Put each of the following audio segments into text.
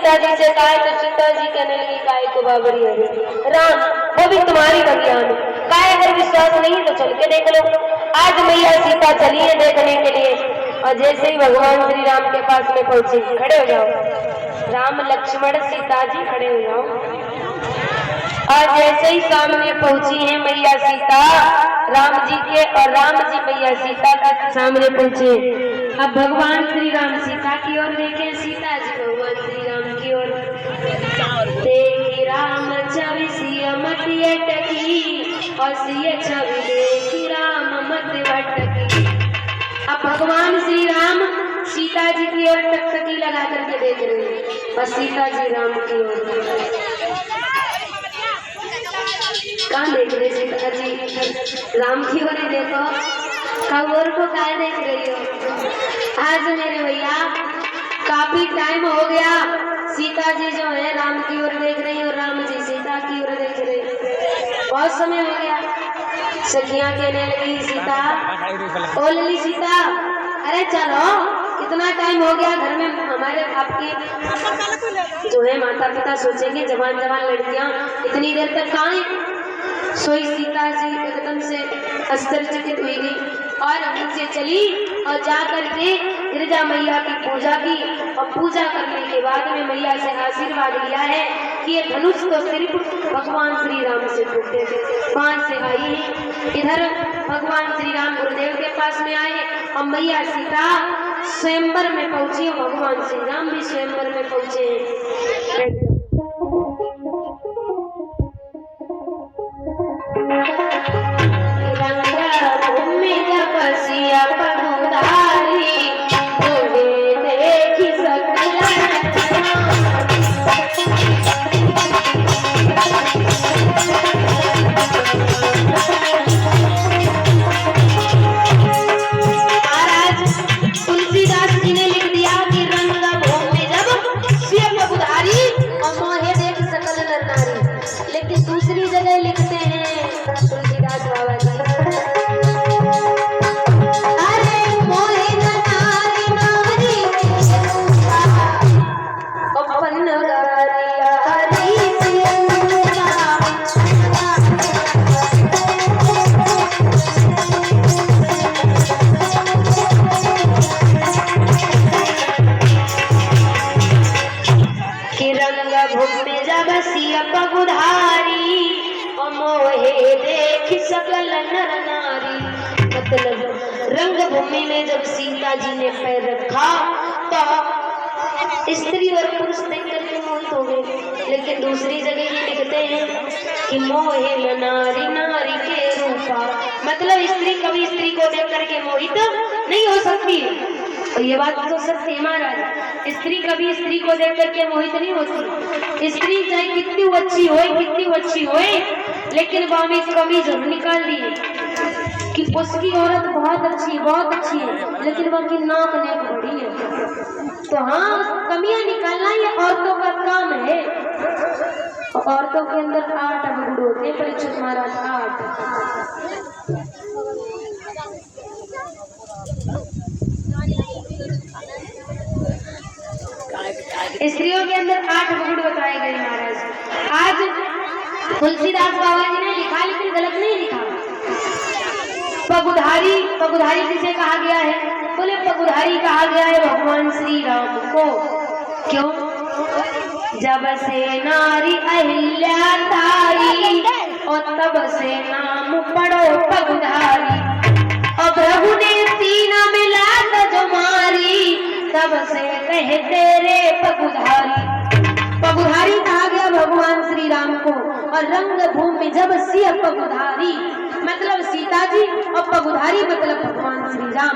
सीता जी से कहा तो सीता जी कहने लगी काय को बाबरी है राम वो भी तुम्हारी बगिया में काय, अगर विश्वास नहीं तो चल के देख लो। आज मैया सीता चली है देखने के लिए और जैसे ही भगवान श्री राम के पास में पहुंची, खड़े हो जाओ, राम लक्ष्मण सीता जी खड़े हो जाओ। और जैसे ही सामने पहुंची है मैया सीता राम जी के और राम जी मैया सीता के सामने पहुंचे। अब भगवान श्री राम सीता की ओर देखे, सीता जी भगवान श्री राम की ओर देखी। राम छवि सिय मत अटकी और सिय छवि देखी राम मत भटकी। अब भगवान श्री राम सीता जी की ओर टकटकी लगा करके देख रहे हैं और सीता जी राम की ओर कहाँ देख रहे सीता जी राम की ओर देखो, खबर को काय देख रही हो। आज मेरे भैया काफी टाइम हो गया, सीता जी जो है राम की ओर देख रही और राम जी सीता की ओर देख रहे, बहुत समय हो गया। सखियां कहने लगी सीता ओ लली सीता, अरे चलो कितना टाइम हो गया घर में, हमारे आपके जो है माता पिता सोचेंगे जवान जवान लड़कियां इतनी देर तक कहाँ है। सोई सीता जी एकदम से आश्चर्यचकित हुई गई और नीचे चली और जा करके गिरजा मैया की पूजा की और पूजा करने के बाद में मैया से आशीर्वाद लिया है कि ये धनुष तो सिर्फ भगवान श्री राम से टूटे थे, 5 से आई है। इधर भगवान श्री राम गुरुदेव के पास में आए और मैया सीता स्वयंवर में पहुंची और भगवान श्री राम भी स्वयंवर में पहुंचे। रंगभूमि में जब सीता जी ने पैर रखा तो स्त्री और पुरुष देख करके मोहित हो गए, लेकिन दूसरी जगह ये लिखते हैं कि मोहे नारी नारी के रूपा, मतलब स्त्री कभी स्त्री को देख करके मोहित नहीं हो सकती। तो ये बात तो सत्य है महाराज, स्त्री कभी स्त्री को देख करके मोहित नहीं होती। स्त्री चाहे कितनी अच्छी होए लेकिन बामी कमी जरूर निकाल दी कि उसकी औरत बहुत अच्छी है लेकिन बाकी नाक नेक बड़ी है। तो हाँ, कमियां निकालना ये औरतों का काम है। औरतों के अंदर 8 गुण होते हैं परीक्षित महाराज, 8 स्त्रियों के अंदर 8 गुण बताए गए महाराज। आज तुलसीदास बाबा जी ने लिखा लेकिन गलत नहीं लिखा। पगुधारी किसे कहा गया है? बोले पगुधारी कहा गया है भगवान श्री राम को। क्यों? जब से नारी अहिल्या तारी और तब से नाम पढ़ो पगुधारी, और प्रभु ने सीना मिला जो मारी तब से कहे तेरे पगुधारी। पगुधारी कहा गया भगवान श्री राम को। और रंग भूमि जब सिय पगुधारी, मतलब सीता जी, और पगुधारी मतलब भगवान श्री राम।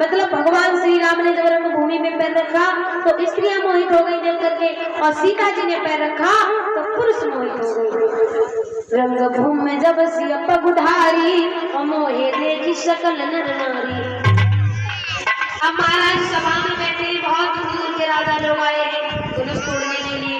मतलब भगवान श्री राम ने जब रंगभूमि में पैर रखा तो स्त्रियां मोहित हो गई देख करके, और सीता जी ने पैर रखा तो पुरुष मोहित हो गए। रंगभूमि में जब सिय पगुधारी और मोहे देखी सकल नर नारी। अब महाराज सभा में बैठे बहुत दूर के राजा लोग आए हैं धनुष तोड़ने के लिए,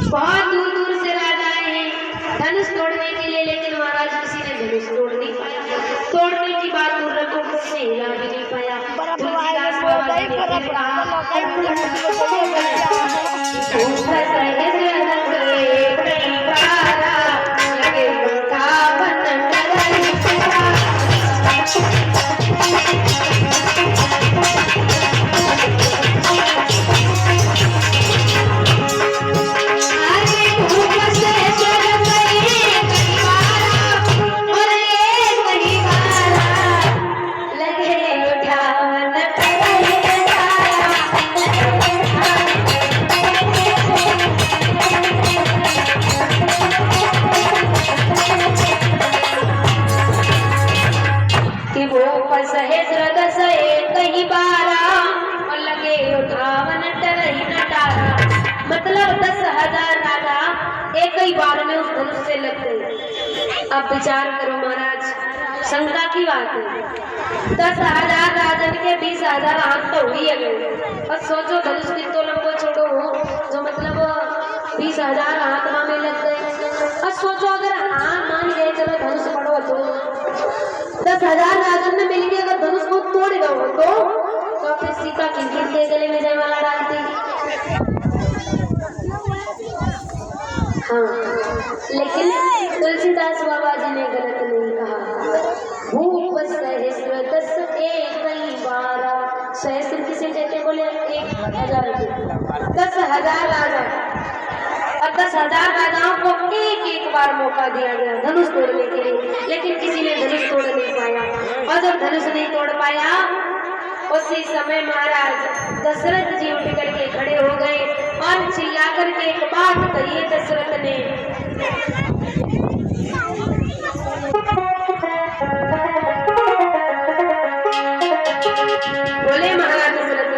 बहुत दूर दूर से राजा आए हैं धनुष तोड़ने के लिए, लेकिन महाराज किसी ने धनुष तोड़ नहीं पाया। तोड़ने की बात दूर रखो, कुछ हिला भी नहीं पाया। तुलसीदास बाबा जी ने मतलब 10,000 राजा एक ही बार में उस धनुष से लग गए। अब विचार करो महाराज, शंका की बात है। 10,000 राजन के 20,000 हाथ तो हुई है। और सोचो धनुष की तो लंबो छोड़ो जो मतलब 20,000 हाथ में लग गए। और सोचो अगर हाँ मान गए चलो धनुष पड़ो तो 10,000 राजन में मिल गए, अगर धनुष को तोड़ दो तो फिर सीता किन के गले में जयमाला डालती। हाँ, लेकिन तुलसीदास बाबा जी ने गलत नहीं कहा। भूप सहस्र 10 एक 12 सहस्र किसे कहते बोले 1,000 10,000 राजा और 10,000 राजाओं को एक बार मौका दिया गया धनुष तोड़ने के लिए, लेकिन किसी ने धनुष तोड़ नहीं पाया। और जब धनुष नहीं तोड़ पाया उसी समय महाराज दशरथ जी उठ करके खड़े हो गए और चिल्ला करके एक बात कही दशरथ ने। बोले महाराज दशरथ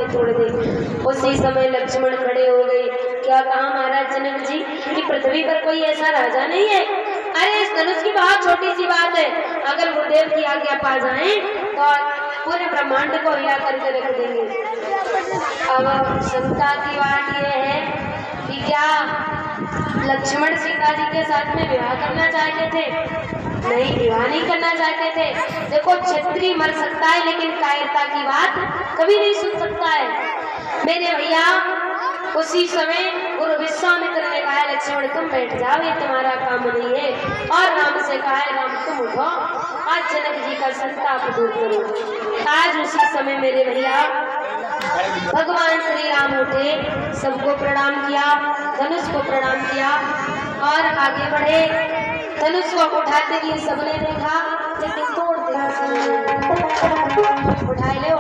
तोड़ दे। उसी समय लक्ष्मण खड़े हो गए। क्या कहा महाराज जनक जी कि पृथ्वी पर कोई ऐसा राजा नहीं है? अरे इस धनुष की बहुत छोटी सी बात है, अगर गुरुदेव की आज्ञा पा जाएं तो पूरे ब्रह्मांड को हिला करके रख देंगे। अब शंका की बात यह है कि क्या लक्ष्मण सीता जी के साथ में विवाह करना चाहते थे? नहीं, विवाह नहीं करना चाहते थे। देखो क्षत्रिय मर सकता है लेकिन कायरता की बात कभी नहीं सुन सकता है मेरे भैया। उसी समय गुरु विश्वामित्र ने कहा लक्ष्मण तुम बैठ जाओ, ये तुम्हारा काम नहीं है। और राम से कहा राम तुम उठो, आज जनक जी का संताप दूर करो। आज उसी समय मेरे भैया भगवान श्री राम उठे, सबको प्रणाम किया, धनुष को प्रणाम किया और आगे बढ़े। धनुष को उठाते हुए सबने देखा, लेकिन तोड़ दिया। उठा ले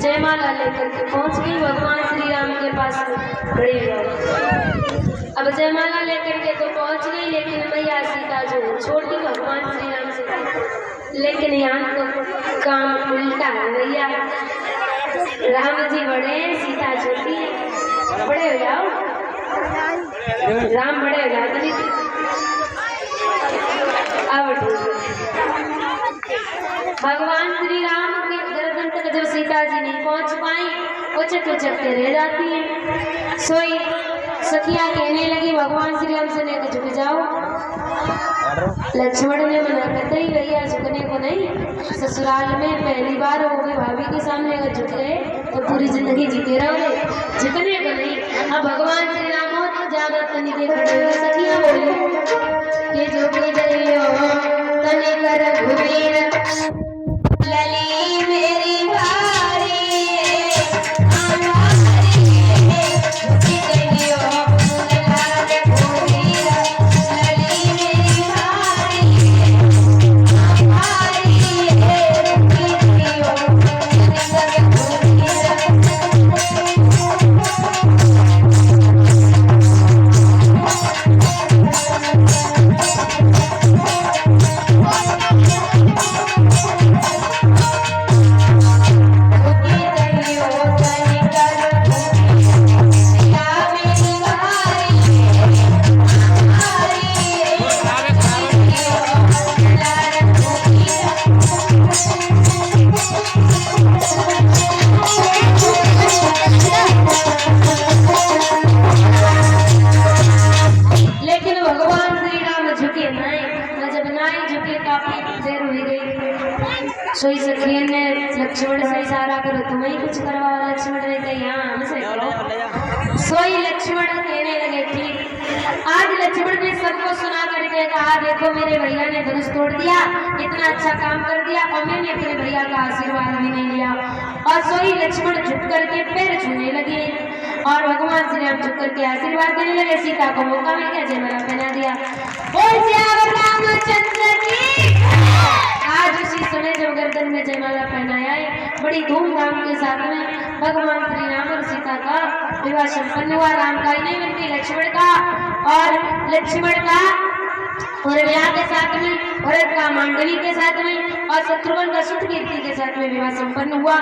जयमाला लेकर के पहुंच गई भगवान श्री राम के पास खड़ी हो। अब जयमाला लेकर के तो पहुंच गई, लेकिन मैया सीता जो छोटी भगवान श्री राम से, लेकिन यहाँ तो काम उल्टा है भैया। राम जी बड़े, सीता छोटी है। बड़े हो जाओ, राम बड़े हो जाओ। अब भगवान श्री राम के गर्दन तक जब सीता जी नहीं पहुंच पाई, उचक उचक के रह जाती है। सोई सखिया कहने लगी भगवान श्री राम से लेकर झुक जाओ। लक्ष्मण ने मना करते ही भैया झुकने को नहीं, ससुराल में पहली बार हो गई, भाभी के सामने अगर झुक गए तो पूरी जिंदगी जीते रहोगे, झुकने को नहीं। अब भगवान श्री राम हो ज्यादा तनी के खड़े हुए सखिया बोली ये जो भी तनी कर घुमीर लली मेरी बारी सोई सखिया ने लक्ष्मण से इशारा करो, तुम्हें कुछ करवाओ। लक्ष्मण ने कहा यहाँ हमसे करो। सोई लक्ष्मण कहने लगे ठीक। आज लक्ष्मण ने सबको सुना करके कहा देखो मेरे भैया ने धनुष तोड़ दिया, इतना अच्छा काम कर दिया और मैंने अपने भैया का आशीर्वाद भी नहीं लिया। और सोई लक्ष्मण झुक करके पैर छूने लगे और भगवान श्री राम झुक करके आशीर्वाद देने लगे। सीता को मौका मिल गया, जयमाला पहना दिया। आज उसी समय जब गर्दन में जयमाला पहनाया है, बड़ी धूमधाम के साथ में भगवान श्री राम और सीता का विवाह संपन्न हुआ। राम का ही नहीं बल्कि लक्ष्मण का और विवाह के साथ में, भरत का मांडवी के साथ में और शत्रुघ्न का सुतकीर्ति के साथ में विवाह संपन्न हुआ।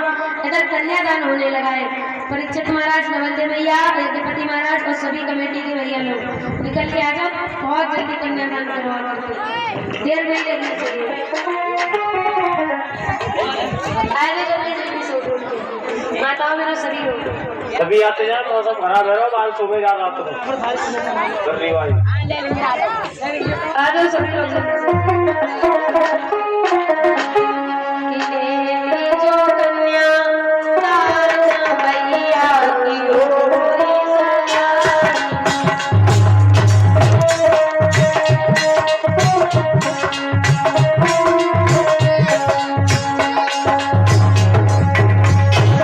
इधर कन्यादान होने लगा है। परीक्षित महाराज, नवल भैया, यज्ञपति महाराज और सभी कमेटी के भैया लोग निकल के आ जाओ, बहुत जल्दी कन्यादान करवा करके देर नहीं लगनी चाहिए। आएगा जल्दी जल्दी सो उठ माताओं मेरा शरीर हो अभी आते जाए मौसम खराब है, आज सुबह ज्यादा आप आ जाओ सभी लोग।